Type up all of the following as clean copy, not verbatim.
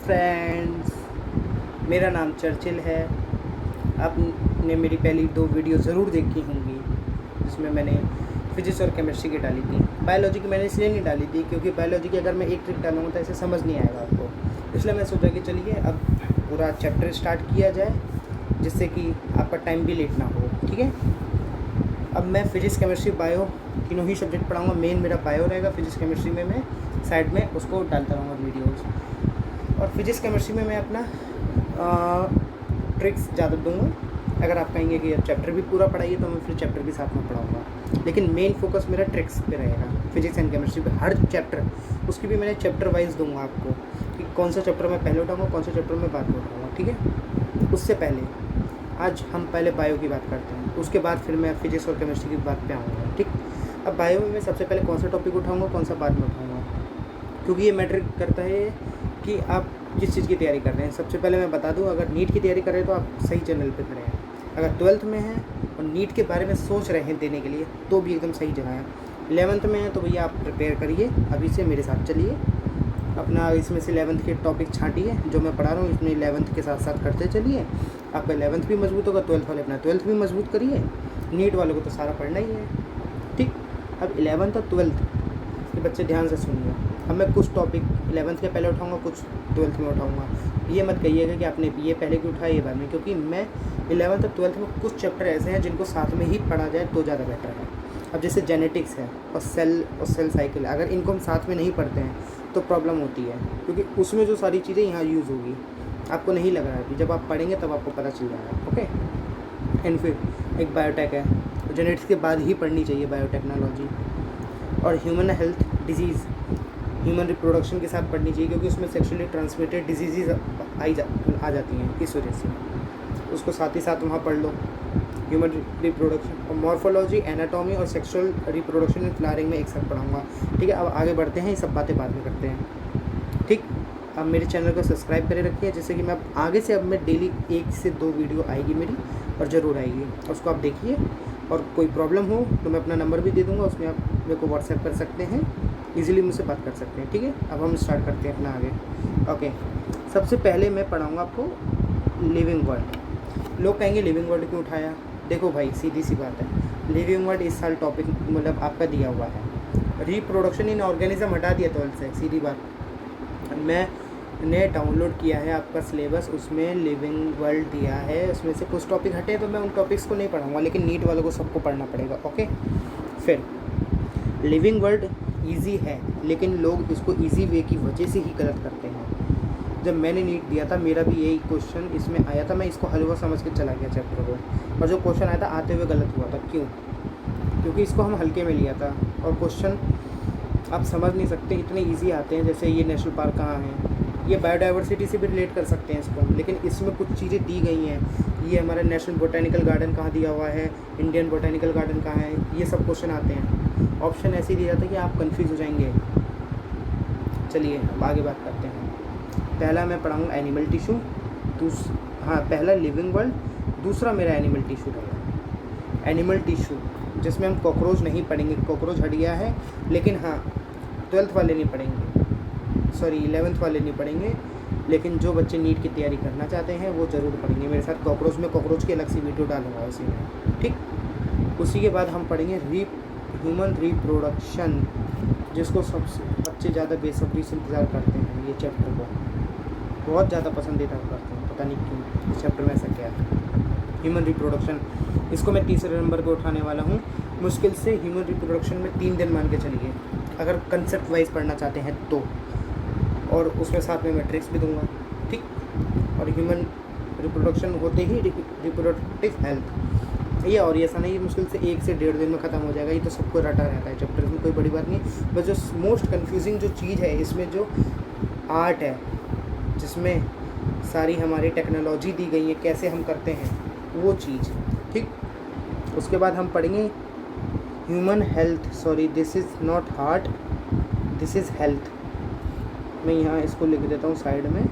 Friends, मेरा नाम Churchill है। आपने मेरी पहली 2 वीडियो ज़रूर देखी होंगी जिसमें मैंने फिजिक्स और केमिस्ट्री की डाली थी। बायोलॉजी की मैंने इसलिए नहीं डाली थी क्योंकि बायोलॉजी की अगर मैं एक ट्रिक डालूँगा तो ऐसे समझ नहीं आएगा आपको, इसलिए मैं सोचा कि चलिए अब पूरा चैप्टर स्टार्ट किया जाए जिससे कि आपका टाइम भी लेट ना हो। ठीक है, अब मैं फिजिक्स केमिस्ट्री बायो तीनों ही सब्जेक्ट पढ़ाऊँगा। मेन मेरा बायो रहेगा, फिजिक्स केमिस्ट्री में मैं साइड में उसको डालता रहूँगा वीडियोज़। और फिजिक्स केमिस्ट्री में मैं अपना ट्रिक्स ज़्यादा दूँगा। अगर आप कहेंगे कि चैप्टर भी पूरा पढ़ाइए तो मैं फिर चैप्टर भी साथ में पढ़ाऊँगा, लेकिन मेन फोकस मेरा ट्रिक्स पे रहेगा फिजिक्स एंड केमिस्ट्री पे। हर चैप्टर उसकी भी मैंने चैप्टर वाइज दूँगा आपको कि कौन सा चैप्टर मैं पहले उठाऊँगा, कौन सा चैप्टर मैं बाद में उठाऊँगा। ठीक है, उससे पहले आज हम पहले बायो की बात करते हैं, उसके बाद फिर मैं फिजिक्स और केमिस्ट्री की बात पे आऊँगा। ठीक, अब बायो में मैं सबसे पहले कौन सा टॉपिक उठाऊँगा, कौन सा बाद में उठाऊँगा, क्योंकि ये मैटर करता है कि आप जिस चीज़ की तैयारी कर रहे हैं। सबसे पहले मैं बता दूं, अगर नीट की तैयारी कर रहे हैं तो आप सही चैनल पे खड़े हैं। अगर 12th में हैं और नीट के बारे में सोच रहे हैं देने के लिए तो भी एकदम सही जगह है। 11th में हैं तो भैया आप प्रिपेयर करिए, अभी से मेरे साथ चलिए, अपना इसमें से 11th के टॉपिक छाँटिए जो मैं पढ़ा रहा हूँ, इसमें 11th के साथ साथ करते चलिए। आपका 11th भी मजबूत होगा, 12th वाले अपना 12th भी मजबूत करिए। नीट वालों को तो सारा पढ़ना ही है। ठीक, अब 11th और 12th के बच्चे ध्यान से सुनिए। अब मैं कुछ टॉपिक 11th के पहले उठाऊंगा, कुछ 12th में उठाऊंगा। ये मत कहिएगा कि आपने ये पहले क्यों उठाया ये बाद में, क्योंकि मैं 11th और 12th में कुछ चैप्टर ऐसे हैं जिनको साथ में ही पढ़ा जाए तो ज़्यादा बेटर है। अब जैसे जेनेटिक्स है और सेल साइकिल, अगर इनको हम साथ में नहीं पढ़ते हैं तो प्रॉब्लम होती है, क्योंकि उसमें जो सारी चीज़ें यहाँ यूज़ होगी आपको नहीं लग रहा है, जब आप पढ़ेंगे तब आपको पता चल जाएगा। ओके, एंड फिर एक बायोटेक है, जेनेटिक्स के बाद ही पढ़नी चाहिए बायोटेक्नोलॉजी। और human health disease, human reproduction के साथ पढ़नी चाहिए, क्योंकि उसमें सेक्सुअली ट्रांसमिटेड डिजीज़ आ जाती हैं, इस वजह से उसको साथ ही साथ वहाँ पढ़ लो। ह्यूमन रिप्रोडक्शन और मॉर्फोलॉजी, एनाटॉमी और सेक्सुअल रिप्रोडक्शन इन फ्लावरिंग में एक साथ पढ़ाऊँगा। ठीक है, अब आगे बढ़ते हैं, ये सब बातें बाद में करते हैं। ठीक, अब मेरे चैनल को सब्सक्राइब करे रखिए, जैसे कि मैं आगे से अब मैं डेली 1 से 2 वीडियो आएगी मेरी, और ज़रूर आएगी, उसको आप देखिए। और कोई प्रॉब्लम हो तो मैं अपना नंबर भी दे दूँगा, उसमें आप मेरे को व्हाट्सएप कर सकते हैं, इजीली मुझसे बात कर सकते हैं। ठीक है, अब हम स्टार्ट करते हैं अपना आगे। ओके, सबसे पहले मैं पढ़ाऊँगा आपको लिविंग वर्ड। लोग कहेंगे लिविंग वर्ड क्यों उठाया? देखो भाई, सीधी सी बात है, लिविंग वर्ड इस साल टॉपिक मतलब आपका दिया हुआ है। रिप्रोडक्शन इन ऑर्गेनिज्म हटा दिया 12th से, सीधी बात। मैंने डाउनलोड किया है आपका सिलेबस, उसमें लिविंग वर्ल्ड दिया है, उसमें से कुछ टॉपिक हटे तो मैं उन टॉपिक्स को नहीं पढ़ाऊँगा, लेकिन नीट वालों को सबको पढ़ना पड़ेगा। ओके, फिर लिविंग वर्ल्ड ईजी है, लेकिन लोग इसको ईजी वे की वजह से ही गलत करते हैं। जब मैंने नीट दिया था मेरा भी यही क्वेश्चन इसमें आया था, मैं इसको हलवा समझ के चला गया चैप्टर को, और जो क्वेश्चन आया था आते हुए गलत हुआ था। क्यों? क्योंकि इसको हम हल्के में लिया था, और क्वेश्चन आप समझ नहीं सकते, इतने ईजी आते हैं। जैसे ये नेशनल पार्क कहाँ है, ये बायोडाइवर्सिटी से भी रिलेट कर सकते हैं इसको, लेकिन इसमें कुछ चीज़ें दी गई हैं। ये हमारा नेशनल बोटेनिकल गार्डन कहाँ दिया हुआ है, इंडियन बोटेनिकल गार्डन कहाँ है, ये सब क्वेश्चन आते हैं। ऑप्शन ऐसे ही दिया जाता है कि आप कंफ्यूज हो जाएंगे। चलिए अब आगे बात करते हैं। पहला मैं पढ़ाऊँगा एनिमल टिश्यू, पहला लिविंग वर्ल्ड, दूसरा मेरा एनिमल टिश्यू रहेगा। एनिमल टिश्यू जिसमें हम कॉकरोच नहीं पढ़ेंगे, कॉकरोच हट गया है, लेकिन हाँ 12th वाले नहीं पढ़ेंगे, सॉरी 11th वाले नहीं पढ़ेंगे, लेकिन जो बच्चे नीट की तैयारी करना चाहते हैं वो ज़रूर पढ़ेंगे मेरे साथ। कॉकरोच में कॉकरोच की अलग सी वीडियो डालूंगा उसी में। ठीक, उसी के बाद हम पढ़ेंगे ह्यूमन रिप्रोडक्शन, जिसको सबसे बच्चे ज़्यादा बेसब्री से इंतज़ार करते हैं। ये चैप्टर को बहुत ज़्यादा पसंदीदा करते हैं, पता नहीं क्यों, इस चैप्टर में ऐसा क्या है। ह्यूमन रिप्रोडक्शन, इसको मैं तीसरे नंबर पे उठाने वाला हूँ। मुश्किल से ह्यूमन रिप्रोडक्शन में 3 दिन मान के चलिए, अगर कंसेप्ट वाइज पढ़ना चाहते हैं तो, और उसमें साथ में मैं ट्रिक्स भी दूंगा। ठीक, और ह्यूमन रिप्रोडक्शन होते ही रिप्रोडक्टिव हेल्थ, ये और ऐसा नहीं मुश्किल से 1 से 1.5 दिन में ख़त्म हो जाएगा, ये तो सबको रटा रहता है चैप्टर में, कोई बड़ी बात नहीं। बस जो मोस्ट कन्फ्यूजिंग जो चीज़ है इसमें, जो आर्ट है जिसमें सारी हमारी टेक्नोलॉजी दी गई है, कैसे हम करते हैं वो चीज़। ठीक, उसके बाद हम पढ़ेंगे human health, sorry this is not heart, this is health. मैं यहाँ इसको लिख देता हूँ साइड में,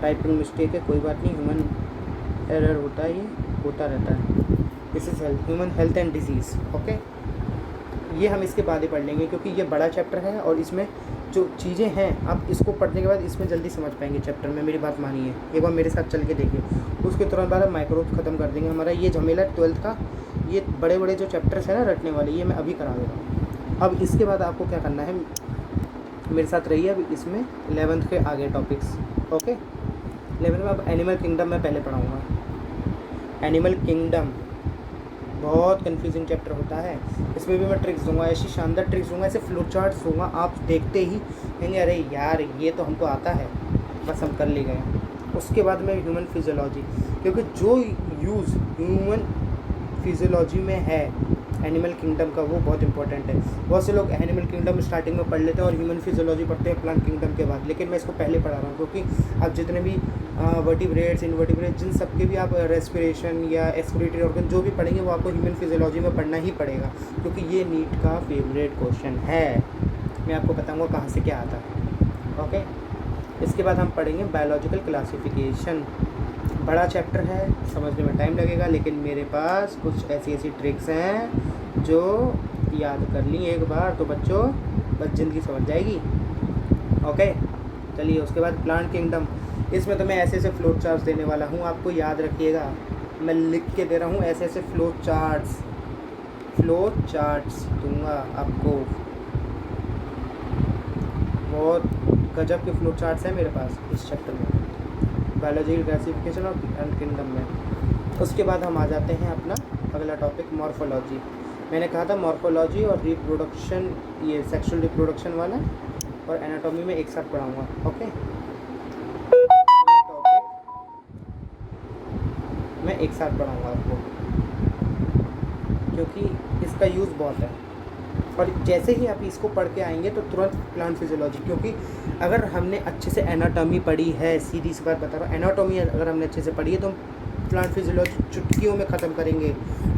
टाइपिंग मिस्टेक है, कोई बात नहीं, ह्यूमन एरर होता है, ये होता रहता है। This is health, human health and disease. Okay, ये हम इसके बाद ही पढ़ लेंगे क्योंकि ये बड़ा चैप्टर है और इसमें जो चीज़ें हैं आप इसको पढ़ने के बाद इसमें जल्दी समझ पाएंगे चैप्टर में। मेरी बात मानिए, एक बार मेरे साथ चल के देखिए। उसके तुरंत बाद हम माइक्रो ख़त्म कर देंगे। हमारा ये झमेला 12th का, ये बड़े बड़े जो चैप्टर्स हैं ना रटने वाले, ये मैं अभी करा दे रहा हूँ। अब इसके बाद आपको क्या करना है, मेरे साथ रहिए। अब इसमें 11th के आगे टॉपिक्स, ओके। 11th में अब एनिमल किंगडम मैं पहले पढ़ाऊँगा। एनिमल किंगडम बहुत कन्फ्यूजिंग चैप्टर होता है। इसमें भी मैं ट्रिक्स दूंगा, ऐसी शानदार ट्रिक्स दूंगा, ऐसे फ्लो चार्ट्स दूंगा, आप देखते ही कहेंगे अरे यार ये तो हमको आता है, बस हम कर ले गए। उसके बाद में ह्यूमन फिजियोलॉजी, क्योंकि जो यूज़ ह्यूमन फिजियोलॉजी में है एनिमल किंगडम का वो बहुत इंपॉर्टेंट है। बहुत से लोग एनिमल किंगडम स्टार्टिंग में पढ़ लेते हैं और ह्यूमन फिजियोलॉजी पढ़ते हैं प्लांट किंगडम के बाद, लेकिन मैं इसको पहले पढ़ा रहा हूँ क्योंकि आप जितने भी वर्टिब्रेट्स, इनवर्टिब्रेट्स, जिन सब के भी आप रेस्पिरेशन या एक्सक्रीटरी ऑर्गन जो भी पढ़ेंगे वो आपको ह्यूमन फिजियोलॉजी में पढ़ना ही पड़ेगा, क्योंकि ये नीट का फेवरेट क्वेश्चन है। मैं आपको बताऊँगा कहाँ से क्या आता है, ओके। इसके बाद हम पढ़ेंगे बायोलॉजिकल क्लासिफिकेशन। बड़ा चैप्टर है, समझने में टाइम लगेगा, लेकिन मेरे पास कुछ ऐसी ऐसी ट्रिक्स हैं जो याद कर ली एक बार तो बच्चों बस ज़िंदगी समझ जाएगी, ओके। चलिए उसके बाद प्लांट किंगडम, इसमें तो मैं ऐसे ऐसे फ्लो चार्ट्स देने वाला हूँ, आपको याद रखिएगा। मैं लिख के दे रहा हूँ, ऐसे ऐसे फ्लो चार्ट्स दूँगा आपको। बहुत गजब के फ्लो चार्ट्स हैं मेरे पास इस चैप्टर में, बायोलॉजिकल क्लासिफिकेशन और प्लांट किंगडम में। उसके बाद हम आ जाते हैं अपना अगला टॉपिक मॉर्फोलॉजी। मैंने कहा था मॉर्फोलॉजी और रिप्रोडक्शन, ये सेक्सुअल रिप्रोडक्शन वाला और एनाटॉमी में एक साथ पढ़ाऊँगा, ओके। टॉपिक मैं एक साथ पढ़ाऊँगा आपको क्योंकि इसका यूज़ बहुत है। और जैसे ही आप इसको पढ़ के आएंगे तो तुरंत प्लांट फिजियोलॉजी, क्योंकि अगर हमने अच्छे से एनाटॉमी पढ़ी है, सीधी सी बात बता रहा हूँ, एनाटॉमी अगर हमने अच्छे से पढ़ी है तो हम प्लांट फिजियोलॉजी चुटकियों में ख़त्म करेंगे।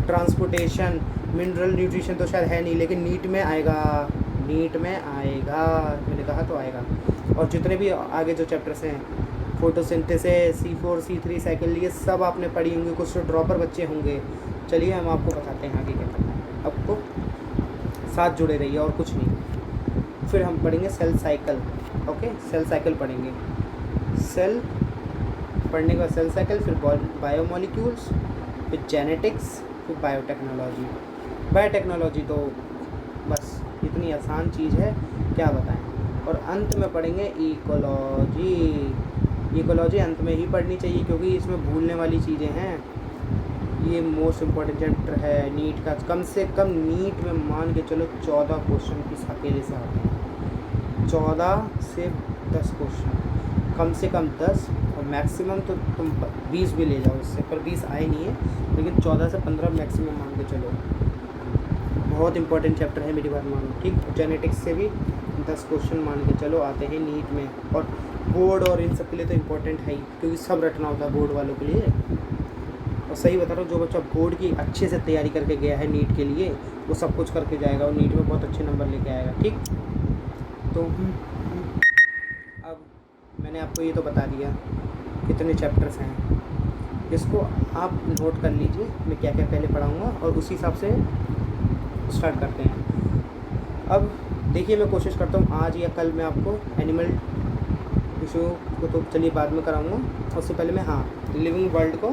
ट्रांसपोर्टेशन, मिनरल न्यूट्रिशन तो शायद है नहीं, लेकिन नीट में आएगा, मैंने कहा तो आएगा। और जितने भी आगे जो चैप्टर्स हैं, फोटोसिंथेसिस, C4 C3 साइकिल, ये सब आपने पढ़ी होंगी, कुछ तो ड्रॉपर बच्चे होंगे। चलिए हम आपको बताते हैं आगे क्या करना है, आपको साथ जुड़े रहिए और कुछ नहीं। फिर हम पढ़ेंगे cell cycle, okay. Cell cycle पढ़ेंगे, सेल पढ़ने का सेल साइकिल, फिर बायोमोलिक्यूल्स, फिर जेनेटिक्स, फिर बायोटेक्नोलॉजी। बायोटेक्नोलॉजी तो बस इतनी आसान चीज़ है, क्या बताएं। और अंत में पढ़ेंगे इकोलॉजी। इकोलॉजी अंत में ही पढ़नी चाहिए क्योंकि इसमें भूलने वाली चीज़ें हैं। ये मोस्ट इम्पॉर्टेंट चैप्टर है नीट का। कम से कम नीट में मान के चलो 14 क्वेश्चन इस अकेले से आते हैं, 14 से 10 क्वेश्चन, कम से कम 10 और मैक्सिमम तो तुम 20 भी ले जाओ इससे, पर 20 आए नहीं है, लेकिन 14 से 15 मैक्सिमम मान के चलो। बहुत इंपॉर्टेंट चैप्टर है, मेरी बात मानो, ठीक। जेनेटिक्स से भी 10 क्वेश्चन मान के चलो आते हैं नीट में। और बोर्ड और इन सब के लिए तो इम्पोर्टेंट है ही, क्योंकि सब रटना होता है बोर्ड वालों के लिए। और सही बता रहा हूँ, जो बच्चा बोर्ड की अच्छे से तैयारी करके गया है नीट के लिए, वो सब कुछ करके जाएगा और नीट में बहुत अच्छे नंबर लेके आएगा, ठीक। तो अब मैंने आपको ये तो बता दिया कितने चैप्टर्स हैं, इसको आप नोट कर लीजिए मैं क्या क्या पहले पढ़ाऊँगा और उसी हिसाब से स्टार्ट करते हैं। अब देखिए मैं कोशिश करता हूँ आज या कल मैं आपको एनिमल इशू को तो चलिए बाद में कराऊँगा, उससे पहले मैं लिविंग वर्ल्ड को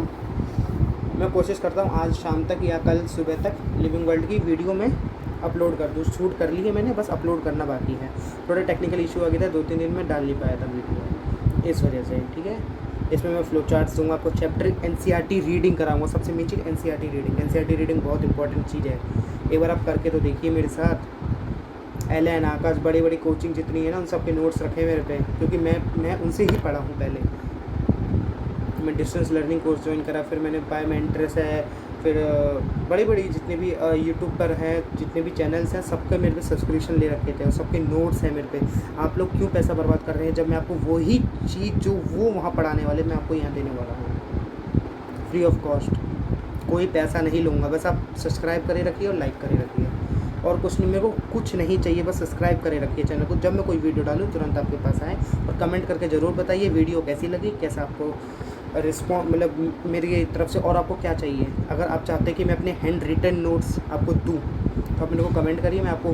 मैं कोशिश करता हूँ आज शाम तक या कल सुबह तक लिविंग वर्ल्ड की वीडियो में अपलोड कर दूँ। शूट कर ली है मैंने, बस अपलोड करना बाकी है। थोड़ा टेक्निकल इशू आ गया था, 2-3 दिन में डाल नहीं पाया था वीडियो, इस वजह से, ठीक है। इसमें मैं फ्लो चार्ट्स दूँगा आपको, चैप्टर NCERT रीडिंग कराऊँगा। सबसे मेन चीज़ NCERT रीडिंग बहुत इंपॉर्टेंट चीज़ है। एक बार आप करके तो देखिए मेरे साथ। एलन, आकाश, बड़ी बड़ी कोचिंग जितनी है ना, उन सब के नोट्स रखे मेरे पे, क्योंकि मैं उनसे ही पढ़ा हूँ पहले। मैं डिस्टेंस लर्निंग कोर्स ज्वाइन करा, फिर मैंने बायोमेंट्रेस है, फिर बड़ी बड़ी जितने भी यूट्यूब पर हैं, जितने भी चैनल्स हैं, सबके मेरे पे सब्सक्रिप्शन ले रखे थे और सबके नोट्स हैं मेरे पे। आप लोग क्यों पैसा बर्बाद कर रहे हैं जब मैं आपको वही चीज़ जो वो वहाँ पढ़ाने वाले मैं आपको यहाँ देने वाला हूँ फ्री ऑफ कॉस्ट। कोई पैसा नहीं लूँगा, बस आप सब्सक्राइब करे रखिए और लाइक करे रखिए, और कुछ नहीं, मेरे को कुछ नहीं चाहिए, बस सब्सक्राइब करे रखिए चैनल को। जब मैं कोई वीडियो डालूँ तुरंत आपके पास आए। और कमेंट करके ज़रूर बताइए वीडियो कैसी लगी, कैसा आपको रिस्पॉन्स मतलब मेरी तरफ से, और आपको क्या चाहिए। अगर आप चाहते हैं कि मैं अपने हैंड रिटन नोट्स आपको दूँ तो आप मेरे को कमेंट करिए, मैं आपको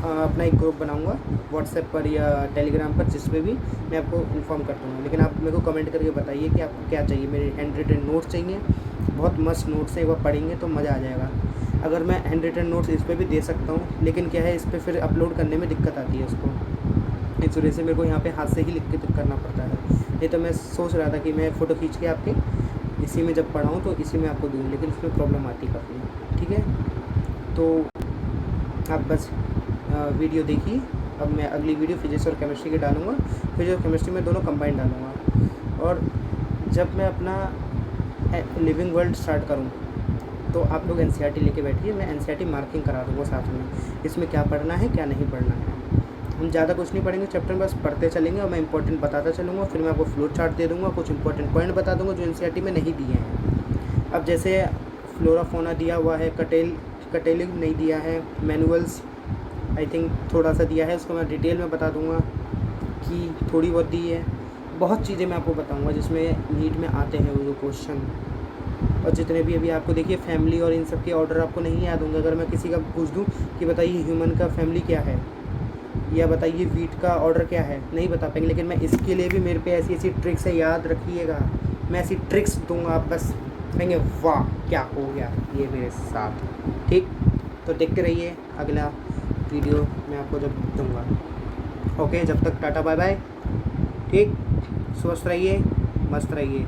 अपना एक ग्रुप बनाऊंगा व्हाट्सएप पर या टेलीग्राम पर, जिस पे भी मैं आपको इन्फॉर्म कर दूँगा। लेकिन आप मेरे को कमेंट करके बताइए कि आपको क्या चाहिए। मेरे हैंड रिटन नोट्स चाहिए, बहुत मस्त नोट्स हैं, एक बार पढ़ेंगे तो मज़ा आ जाएगा। अगर मैं हैंड रिटन नोट्स इस पर भी दे सकता हूँ, लेकिन क्या है, इस पर फिर अपलोड करने में दिक्कत आती है उसको, इस वजह से मेरे को यहाँ पे हाथ से ही लिख के करना पड़ता है। नहीं तो मैं सोच रहा था कि मैं फ़ोटो खींच के आपके इसी में जब पढ़ाऊँ तो इसी में आपको दूँ, लेकिन उसमें प्रॉब्लम आती काफ़ी। ठीक है, तो आप बस वीडियो देखिए। अब मैं अगली वीडियो फिजिक्स और केमिस्ट्री की डालूँगा, फिजिक्स और केमिस्ट्री में दोनों कंबाइन डालूँगा। और जब मैं अपना लिविंग वर्ल्ड स्टार्ट करूँ तो आप लोग एनसीईआरटी लेके बैठिए, मैं एनसीईआरटी मार्किंग करा दूँगा साथ में, इसमें क्या पढ़ना है क्या नहीं पढ़ना है। हम ज़्यादा कुछ नहीं पढ़ेंगे चैप्टर में, बस पढ़ते चलेंगे और मैं इंपॉर्टेंट बताता चलूँगा। फिर मैं आपको फ्लो चार्ट दे दूँगा, कुछ इंपॉर्टेंट पॉइंट बता दूँगा जो एनसीईआरटी में नहीं दिए हैं। अब जैसे फ्लोरा फोना दिया हुआ है, कटेलिंग नहीं दिया है, मैनुअल्स आई थिंक थोड़ा सा दिया है, उसको मैं डिटेल में बता दूँगा कि थोड़ी बहुत दी है। बहुत चीज़ें मैं आपको बताऊँगा जिसमें नीट में आते हैं वो क्वेश्चन। और जितने भी अभी आपको देखिए फैमिली और इन सब के ऑर्डर आपको नहीं याद होंगे। अगर मैं किसी का पूछ दूँ कि बताइए ह्यूमन का फैमिली क्या है, या बताइए वीट का ऑर्डर क्या है, नहीं बता पाएंगे। लेकिन मैं इसके लिए भी मेरे पे ऐसी ऐसी ट्रिक्स है, याद रखिएगा। मैं ऐसी ट्रिक्स दूंगा, आप बस कहेंगे वाह क्या हो गया ये मेरे साथ। ठीक, तो देखते रहिए अगला वीडियो मैं आपको जब दूंगा। ओके, जब तक टाटा बाय बाय। ठीक, स्वस्थ रहिए, मस्त रहिए।